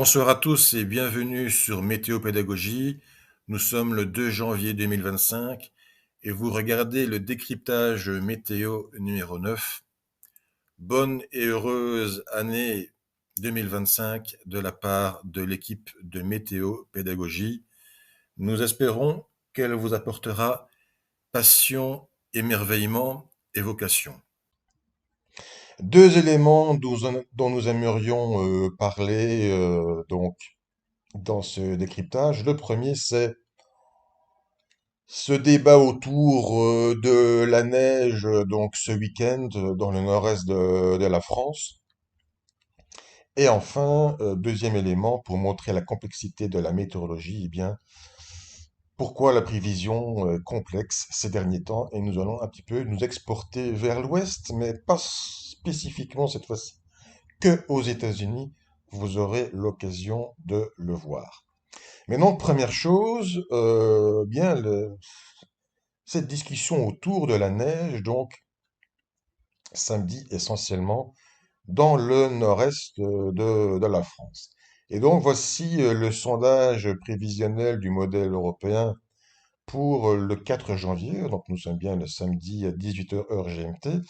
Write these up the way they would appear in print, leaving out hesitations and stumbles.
Bonsoir à tous et bienvenue sur Météo Pédagogie. Nous sommes le 2 janvier 2025 et vous regardez le décryptage météo numéro 9. Bonne et heureuse année 2025 de la part de l'équipe de Météo Pédagogie. Nous espérons qu'elle vous apportera passion, émerveillement et vocation. Deux éléments dont nous aimerions parler dans ce décryptage. Le premier, c'est ce débat autour de la neige ce week-end dans le nord-est de la France. Et enfin, deuxième élément, pour montrer la complexité de la météorologie, eh bien, pourquoi la prévision complexe ces derniers temps, et nous allons un petit peu nous exporter vers l'ouest, mais pas spécifiquement cette fois-ci que aux États-Unis. Vous aurez l'occasion de le voir. Mais donc, première chose, cette discussion autour de la neige, donc samedi essentiellement dans le nord-est de la France. Et donc, voici le sondage prévisionnel du modèle européen pour le 4 janvier, donc nous sommes bien le samedi à 18h heure GMT,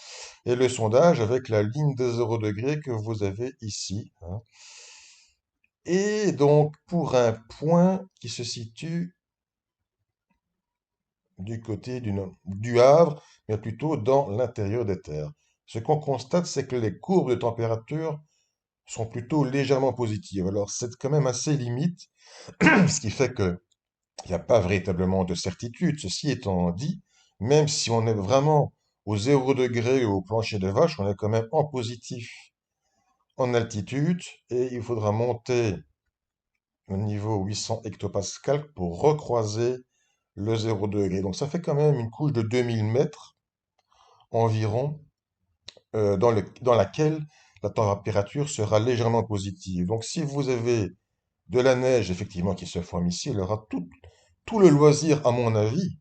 et le sondage avec la ligne de 0 degré que vous avez ici, hein. Et donc, pour un point qui se situe du côté du Havre, mais plutôt dans l'intérieur des terres. Ce qu'on constate, c'est que les courbes de température sont plutôt légèrement positives. Alors, c'est quand même assez limite, ce qui fait qu'il n'y a pas véritablement de certitude. Ceci étant dit, même si on est vraiment au 0 degré au plancher des vaches, on est quand même en positif en altitude et il faudra monter au niveau 800 hectopascales pour recroiser le 0 degré. Donc ça fait quand même une couche de 2000 mètres environ dans laquelle la température sera légèrement positive. Donc si vous avez de la neige effectivement qui se forme ici, elle aura tout le loisir, à mon avis,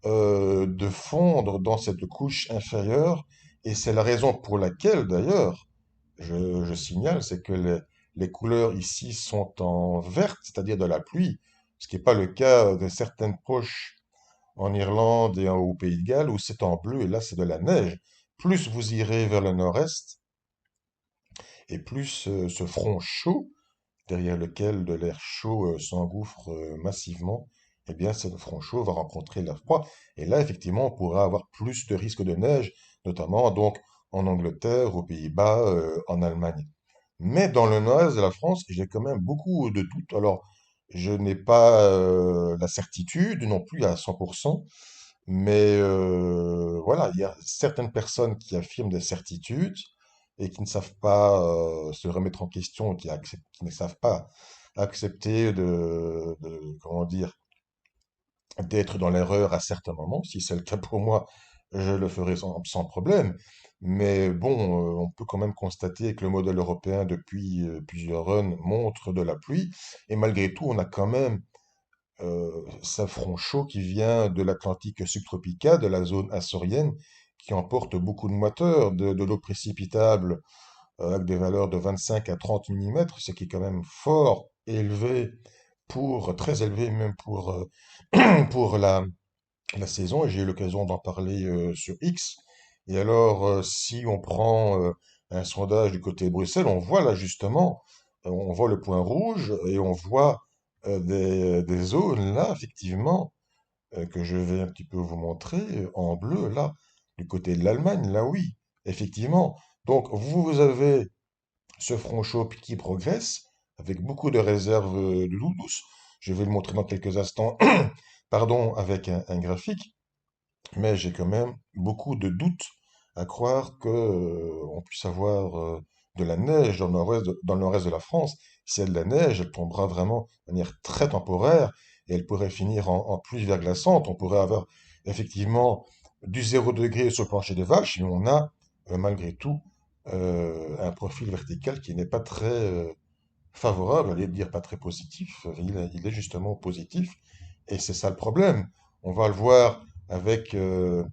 de fondre dans cette couche inférieure. Et c'est la raison pour laquelle, d'ailleurs, je signale, c'est que les couleurs ici sont en vert, c'est-à-dire de la pluie, ce qui n'est pas le cas de certaines poches en Irlande et au Pays de Galles où c'est en bleu et là c'est de la neige. Plus vous irez vers le nord-est et plus ce front chaud, derrière lequel de l'air chaud s'engouffre massivement, eh bien ce front chaud va rencontrer l'air froid. Et là, effectivement, on pourra avoir plus de risques de neige, notamment donc en Angleterre, aux Pays-Bas, en Allemagne. Mais dans le nord-est de la France, j'ai quand même beaucoup de doutes. Alors, je n'ai pas la certitude non plus à 100%, mais voilà, il y a certaines personnes qui affirment des certitudes et qui ne savent pas se remettre en question, qui ne savent pas accepter comment dire, d'être dans l'erreur à certains moments. Si c'est le cas pour moi, je le ferai sans problème. Mais bon, on peut quand même constater que le modèle européen, depuis plusieurs runs, montre de la pluie. Et malgré tout, on a quand même ce front chaud qui vient de l'Atlantique subtropical, de la zone açorienne, qui emporte beaucoup de moiteur, de l'eau précipitable avec des valeurs de 25 à 30 mm, ce qui est quand même fort élevé très élevé même pour la saison, et j'ai eu l'occasion d'en parler sur X. Et alors, si on prend un sondage du côté de Bruxelles, on voit là justement, on voit le point rouge et on voit des zones là, effectivement, que je vais un petit peu vous montrer en bleu là, du côté de l'Allemagne, là oui, effectivement. Donc, vous avez ce front chaud qui progresse avec beaucoup de réserves de l'eau douce. Je vais le montrer dans quelques instants, pardon, avec un graphique. Mais j'ai quand même beaucoup de doutes à croire que, on puisse avoir de la neige dans le nord-est de la France. Si elle a de la neige, elle tombera vraiment de manière très temporaire et elle pourrait finir en pluie verglaçante. On pourrait avoir effectivement du 0 degré sur le plancher des vaches, mais on a malgré tout un profil vertical qui n'est pas très favorable, j'allais dire pas très positif. Il est justement positif et c'est ça le problème. On va le voir avec le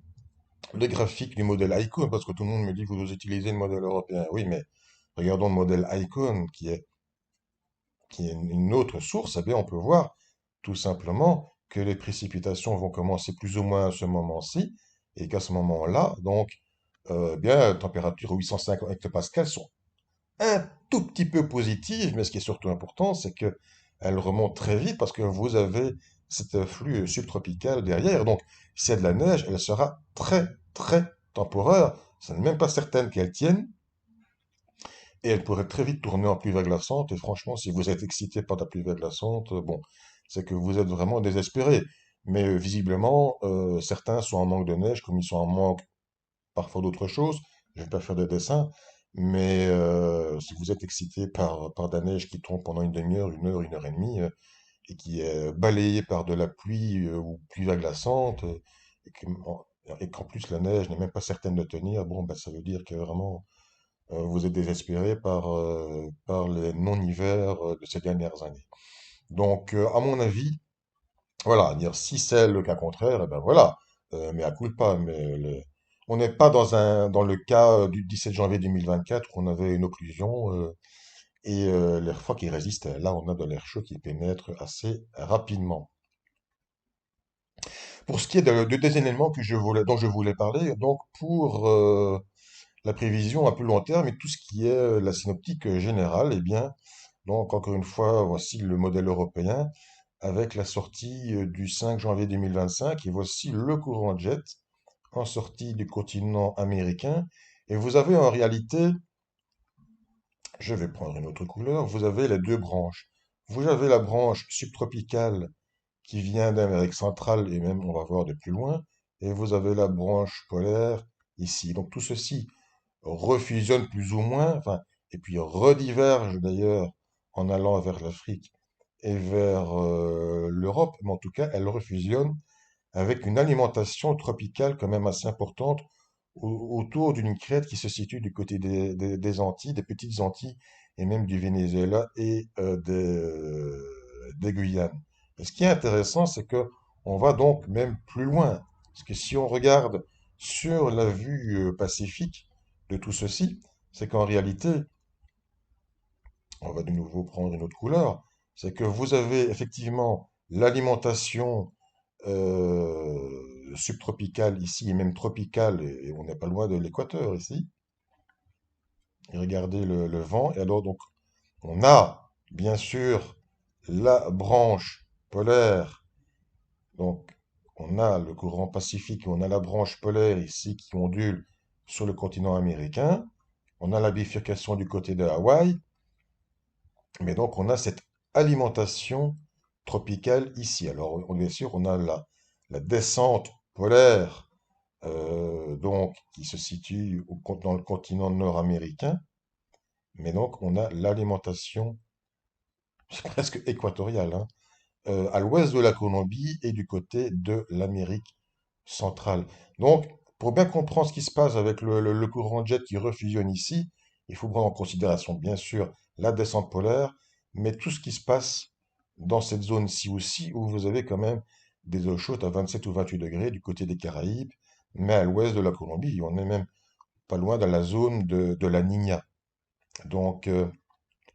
graphique du modèle Icon, parce que tout le monde me dit que vous utilisez le modèle européen. Oui, mais regardons le modèle Icon, qui est qui est une autre source, eh bien, on peut voir tout simplement que les précipitations vont commencer plus ou moins à ce moment-ci, et qu'à ce moment-là, donc, bien, température 850 hectopascales sont un tout petit peu positives, mais ce qui est surtout important, c'est que elles remontent très vite parce que vous avez cet flux subtropical derrière. Donc, s'il y a de la neige, elle sera très, très temporaire. Ce n'est même pas certain qu'elle tienne. Et elle pourrait très vite tourner en pluie verglaçante. Et franchement, si vous êtes excité par la pluie verglaçante, bon, c'est que vous êtes vraiment désespéré. Mais visiblement, certains sont en manque de neige, comme ils sont en manque parfois d'autres choses. Je ne vais pas faire de dessin. Mais si vous êtes excité par de la neige qui tombe pendant une demi-heure, une heure et demie, et qui est balayée par de la pluie ou pluie verglaçante, et qu'en plus la neige n'est même pas certaine de tenir, bon, ben, ça veut dire que vraiment vous êtes désespéré par les non-hivers de ces dernières années. Donc, à mon avis, voilà, dire si c'est le cas contraire, eh ben voilà, mais à culpa, on n'est pas dans le cas du 17 janvier 2024 où on avait une occlusion et l'air froid qui résiste. Là, on a de l'air chaud qui pénètre assez rapidement. Pour ce qui est des éléments dont je voulais parler, donc pour la prévision à plus long terme et tout ce qui est la synoptique générale, eh bien, donc encore une fois, voici le modèle européen avec la sortie du 5 janvier 2025 et voici le courant jet en sortie du continent américain. Et vous avez en réalité, je vais prendre une autre couleur, vous avez les deux branches. Vous avez la branche subtropicale qui vient d'Amérique centrale et même on va voir de plus loin, et vous avez la branche polaire ici. Donc tout ceci refusionne plus ou moins, enfin, et puis rediverge d'ailleurs en allant vers l'Afrique et vers l'Europe, mais en tout cas, elle refusionne avec une alimentation tropicale quand même assez importante autour d'une crête qui se situe du côté des Antilles, des petites Antilles, et même du Venezuela et des Guyanes. Et ce qui est intéressant, c'est que on va donc même plus loin. Parce que si on regarde sur la vue pacifique de tout ceci, c'est qu'en réalité, on va de nouveau prendre une autre couleur, c'est que vous avez effectivement l'alimentation subtropicale ici et même tropicale, et on n'est pas loin de l'équateur ici. Et regardez le vent, et alors donc on a bien sûr la branche polaire, donc on a le courant pacifique, et on a la branche polaire ici qui ondule sur le continent américain, on a la bifurcation du côté de Hawaï, mais donc on a cette alimentation tropicale ici. Alors bien sûr on a la descente polaire donc qui se situe dans le continent nord-américain, mais donc on a l'alimentation c'est presque équatoriale, hein, à l'ouest de la Colombie et du côté de l'Amérique centrale. Donc, pour bien comprendre ce qui se passe avec le courant jet qui refusionne ici, il faut prendre en considération, bien sûr, la descente polaire, mais tout ce qui se passe dans cette zone-ci aussi, où vous avez quand même des eaux chaudes à 27 ou 28 degrés du côté des Caraïbes, mais à l'ouest de la Colombie, on est même pas loin de la zone de la Niña. Donc,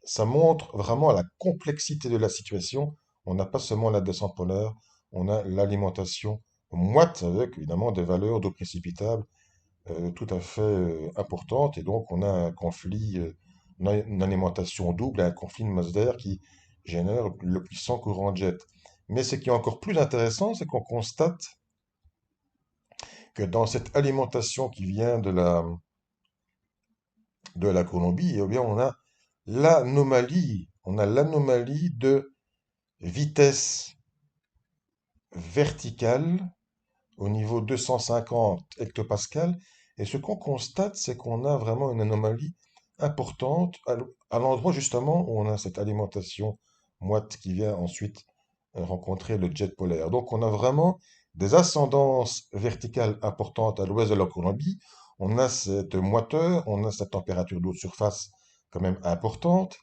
ça montre vraiment la complexité de la situation. On n'a pas seulement la descente polaire, on a l'alimentation moite avec évidemment des valeurs d'eau précipitable tout à fait importantes. Et donc on a un conflit, on a une alimentation double, un conflit de masse d'air qui génère le puissant courant jet. Mais ce qui est encore plus intéressant, c'est qu'on constate que dans cette alimentation qui vient de la Colombie, eh bien, on a l'anomalie de vitesse verticale au niveau 250 hectopascales. Et ce qu'on constate, c'est qu'on a vraiment une anomalie importante à l'endroit justement où on a cette alimentation moite qui vient ensuite rencontrer le jet polaire. Donc on a vraiment des ascendances verticales importantes à l'ouest de la Colombie. On a cette moiteur, on a cette température d'eau de surface quand même importante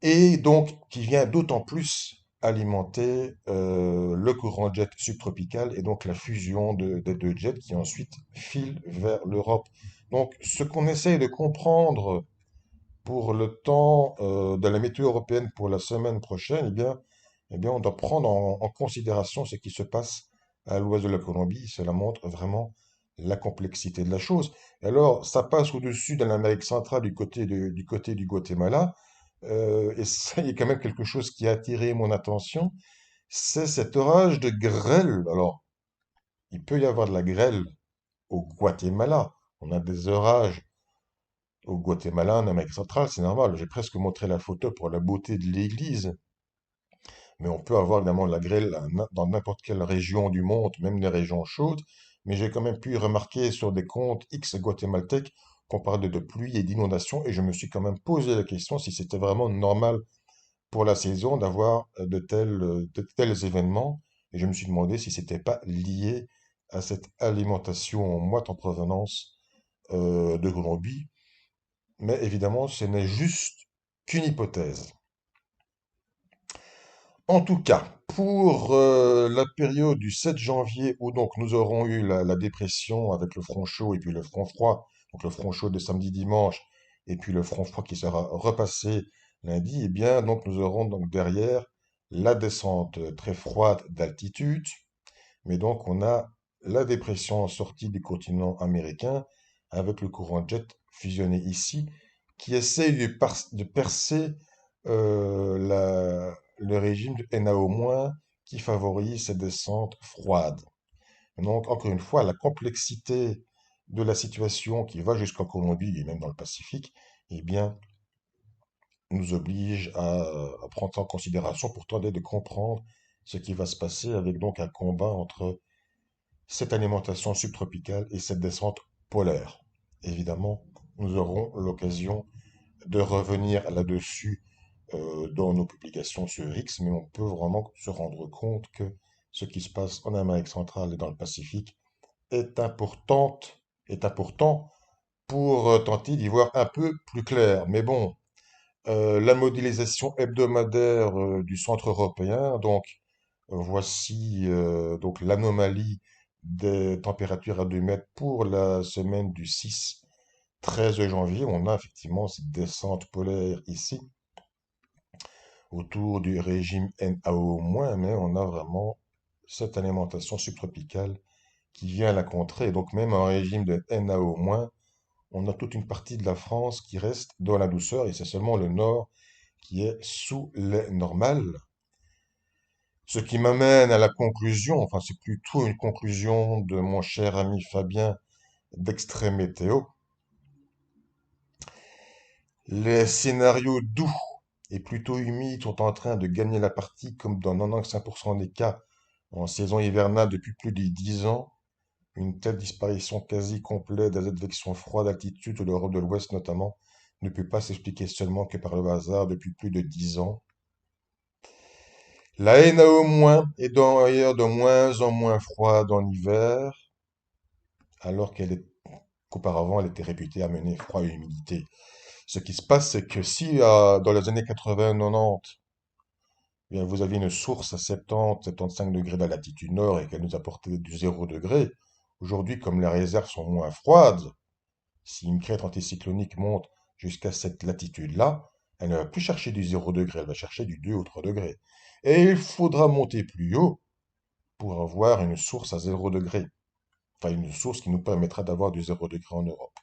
et donc qui vient d'autant plus alimenter le courant jet subtropical et donc la fusion des deux jets qui ensuite filent vers l'Europe. Donc ce qu'on essaye de comprendre pour le temps de la météo européenne pour la semaine prochaine, eh bien, on doit prendre en considération ce qui se passe à l'ouest de la Colombie. Cela montre vraiment la complexité de la chose. Et alors, ça passe au-dessus de l'Amérique centrale du côté du Guatemala. Et ça, il y a quand même quelque chose qui a attiré mon attention, c'est cet orage de grêle. Alors, il peut y avoir de la grêle au Guatemala. On a des orages au Guatemala, en Amérique centrale, c'est normal. J'ai presque montré la photo pour la beauté de l'église. Mais on peut avoir évidemment la grêle dans n'importe quelle région du monde, même les régions chaudes. Mais j'ai quand même pu remarquer sur des comptes X guatémaltèques qu'on parlait de pluie et d'inondation. Et je me suis quand même posé la question si c'était vraiment normal pour la saison d'avoir de tels événements. Et je me suis demandé si c'était pas lié à cette alimentation en moite en provenance de Colombie. Mais évidemment, ce n'est juste qu'une hypothèse. En tout cas, pour la période du 7 janvier où donc nous aurons eu la dépression avec le front chaud et puis le front froid, donc le front chaud de samedi-dimanche et puis le front froid qui sera repassé lundi, eh bien donc nous aurons donc derrière la descente très froide d'altitude, mais donc on a la dépression en sortie du continent américain avec le courant jet fusionné ici qui essaye de percer le régime de NaO- qui favorise cette descente froide. Donc, encore une fois, la complexité de la situation qui va jusqu'en Colombie et même dans le Pacifique, eh bien, nous oblige à prendre ça en considération pour tenter de comprendre ce qui va se passer avec donc un combat entre cette alimentation subtropicale et cette descente polaire. Évidemment, nous aurons l'occasion de revenir là-dessus dans nos publications sur X, mais on peut vraiment se rendre compte que ce qui se passe en Amérique centrale et dans le Pacifique est important pour tenter d'y voir un peu plus clair. Mais bon, la modélisation hebdomadaire du centre européen, donc voici donc l'anomalie des températures à 2 mètres pour la semaine du 6-13 janvier. On a effectivement cette descente polaire ici autour du régime NaO-, mais on a vraiment cette alimentation subtropicale qui vient la contrer. Donc même en régime de NaO-, on a toute une partie de la France qui reste dans la douceur et c'est seulement le nord qui est sous les normales. Ce qui m'amène à la conclusion, enfin c'est plutôt une conclusion de mon cher ami Fabien d'Extrême Météo. Les scénarios doux et plutôt humides sont en train de gagner la partie comme dans 95% des cas en saison hivernale depuis plus de 10 ans. Une telle disparition quasi complète des advections froides d'altitude de l'Europe de l'Ouest notamment ne peut pas s'expliquer seulement que par le hasard depuis plus de 10 ans. La NaO- est d'ailleurs de moins en moins froide en hiver, alors qu'auparavant elle était réputée à mener froid et humidité. Ce qui se passe, c'est que si dans les années 80-90, eh bien, vous aviez une source à 70-75 degrés de la latitude nord et qu'elle nous apportait du 0 degré, aujourd'hui, comme les réserves sont moins froides, si une crête anticyclonique monte jusqu'à cette latitude-là, elle ne va plus chercher du 0 degré, elle va chercher du 2 ou 3 degrés. Et il faudra monter plus haut pour avoir une source à 0 degré. Enfin, une source qui nous permettra d'avoir du 0 degré en Europe.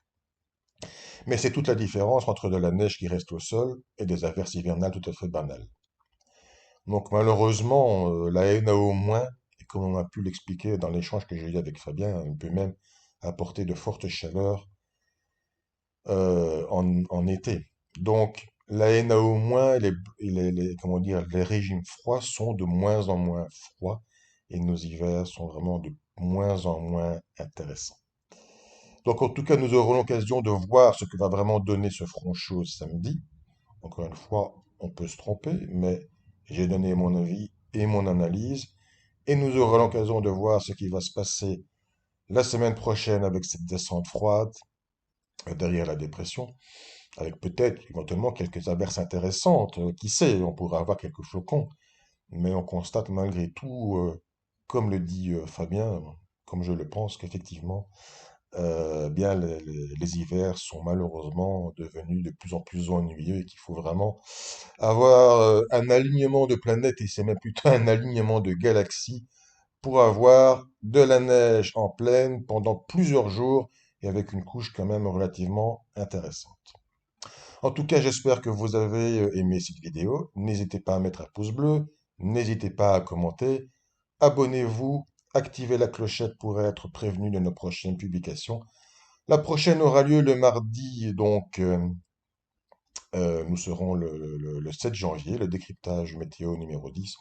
Mais c'est toute la différence entre de la neige qui reste au sol et des averses hivernales tout à fait banales. Donc malheureusement, la NaO-, et comme on a pu l'expliquer dans l'échange que j'ai eu avec Fabien, elle peut même apporter de fortes chaleurs en été. Donc, la NaO-, comment dire, les régimes froids sont de moins en moins froids et nos hivers sont vraiment de moins en moins intéressants. Donc, en tout cas, nous aurons l'occasion de voir ce que va vraiment donner ce front chaud samedi. Encore une fois, on peut se tromper, mais j'ai donné mon avis et mon analyse. Et nous aurons l'occasion de voir ce qui va se passer la semaine prochaine avec cette descente froide derrière la dépression avec peut-être éventuellement quelques averses intéressantes. Qui sait, on pourrait avoir quelques flocons, mais on constate malgré tout, comme le dit Fabien, comme je le pense, qu'effectivement, bien les hivers sont malheureusement devenus de plus en plus ennuyeux et qu'il faut vraiment avoir un alignement de planètes, et c'est même plutôt un alignement de galaxies pour avoir de la neige en pleine pendant plusieurs jours et avec une couche quand même relativement intéressante. En tout cas, j'espère que vous avez aimé cette vidéo. N'hésitez pas à mettre un pouce bleu, n'hésitez pas à commenter, abonnez-vous, activez la clochette pour être prévenu de nos prochaines publications. La prochaine aura lieu le mardi, donc nous serons le 7 janvier, le décryptage météo numéro 10,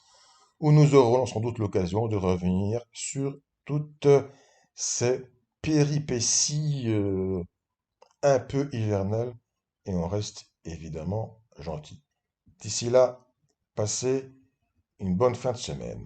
où nous aurons sans doute l'occasion de revenir sur toutes ces péripéties un peu hivernales, et on reste évidemment gentil. D'ici là, passez une bonne fin de semaine.